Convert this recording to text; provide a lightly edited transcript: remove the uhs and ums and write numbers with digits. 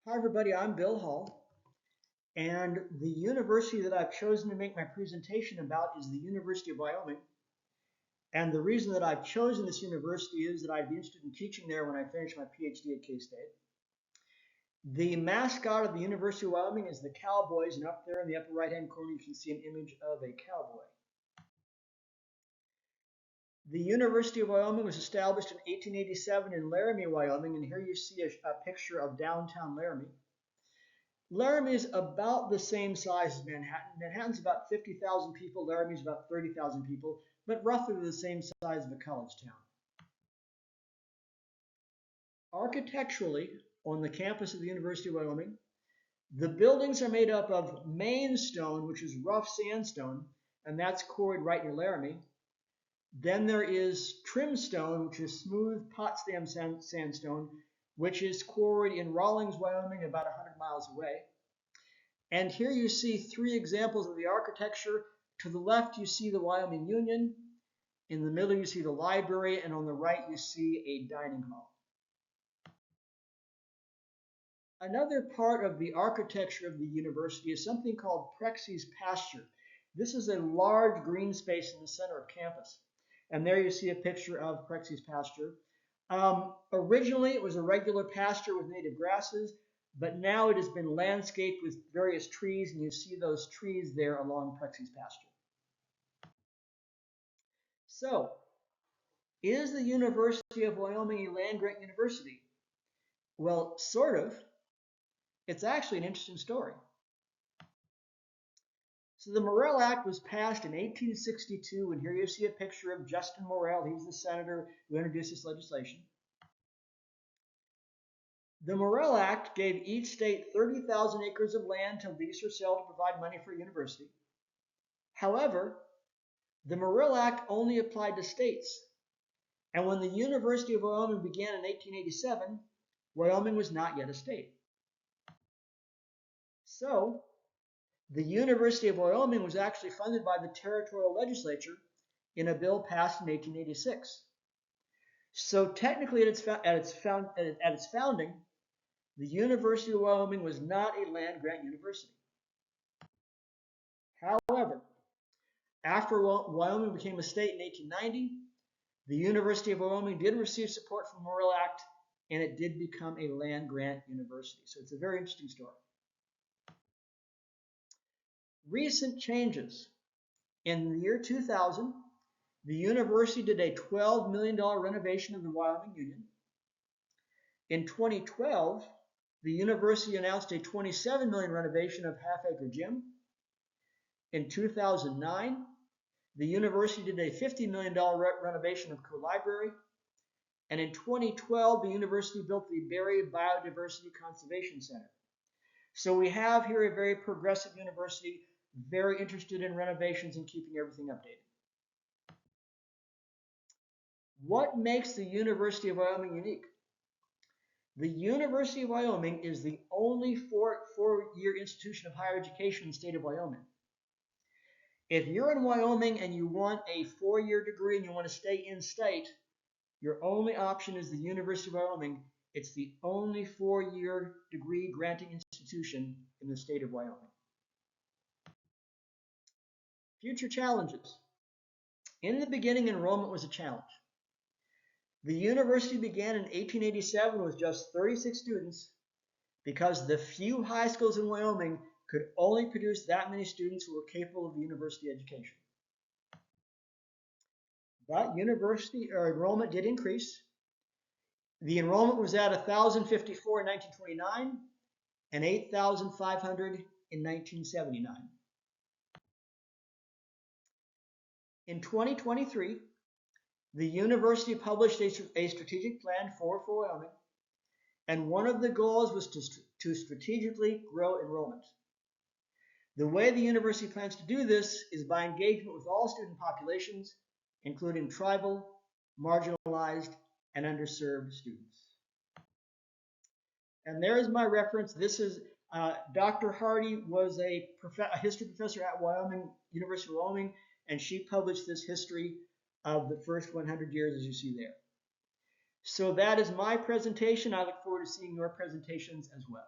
Hi everybody, I'm Bill Hall, and the university that I've chosen to make my presentation about is the University of Wyoming. And the reason that I've chosen this university is that I'd be interested in teaching there when I finish my PhD at K-State. The mascot of the University of Wyoming is the Cowboys, and up there in the upper right-hand corner you can see an image of a cowboy. The University of Wyoming was established in 1887 in Laramie, Wyoming, and here you see a picture of downtown Laramie. Laramie is about the same size as Manhattan. Manhattan's about 50,000 people. Laramie's about 30,000 people, but roughly the same size of a college town. Architecturally, on the campus of the University of Wyoming, the buildings are made up of main stone, which is rough sandstone, and that's quarried right near Laramie. Then there is trim stone, which is smooth Potsdam sandstone, which is quarried in Rawlins, Wyoming, about 100 miles away. And here you see three examples of the architecture. To the left, you see the Wyoming Union. In the middle, you see the library. And on the right, you see a dining hall. Another part of the architecture of the university is something called Prexy's Pasture. This is a large green space in the center of campus. And there you see a picture of Prexy's Pasture. Originally, it was a regular pasture with native grasses, but now it has been landscaped with various trees, and you see those trees there along Prexy's Pasture. So, is the University of Wyoming a land-grant university? Well, sort of. It's actually an interesting story. So the Morrill Act was passed in 1862, and here you see a picture of Justin Morrill. He's the senator who introduced this legislation. The Morrill Act gave each state 30,000 acres of land to lease or sell to provide money for a university. However, the Morrill Act only applied to states. And when the University of Wyoming began in 1887, Wyoming was not yet a state. So, the University of Wyoming was actually funded by the territorial legislature in a bill passed in 1886. So technically at its founding, the University of Wyoming was not a land-grant university. However, after Wyoming became a state in 1890, the University of Wyoming did receive support from the Morrill Act, and it did become a land-grant university. So it's a very interesting story. Recent changes. In the year 2000, the university did a $12 million renovation of the Wyoming Union. In 2012, the university announced a $27 million renovation of Half-Acre Gym. In 2009, the university did a $50 million renovation of Co-Library. And in 2012, the university built the Berry Biodiversity Conservation Center. So we have here a very progressive university, very interested in renovations and keeping everything updated. What makes the University of Wyoming unique? The University of Wyoming is the only four-year institution of higher education in the state of Wyoming. If you're in Wyoming and you want a 4-year degree and you want to stay in state, your only option is the University of Wyoming. It's the only 4-year degree granting institution in the state of Wyoming. Future challenges. In the beginning, enrollment was a challenge. The university began in 1887 with just 36 students because the few high schools in Wyoming could only produce that many students who were capable of university education. But university enrollment did increase. The enrollment was at 1,054 in 1929 and 8,500 in 1979. In 2023, the university published a strategic plan for Wyoming, and one of the goals was to strategically grow enrollment. The way the university plans to do this is by engagement with all student populations, including tribal, marginalized, and underserved students. And there is my reference. This is Dr. Hardy was a history professor at University of Wyoming, and she published this history of the first 100 years, as you see there. So that is my presentation. I look forward to seeing your presentations as well.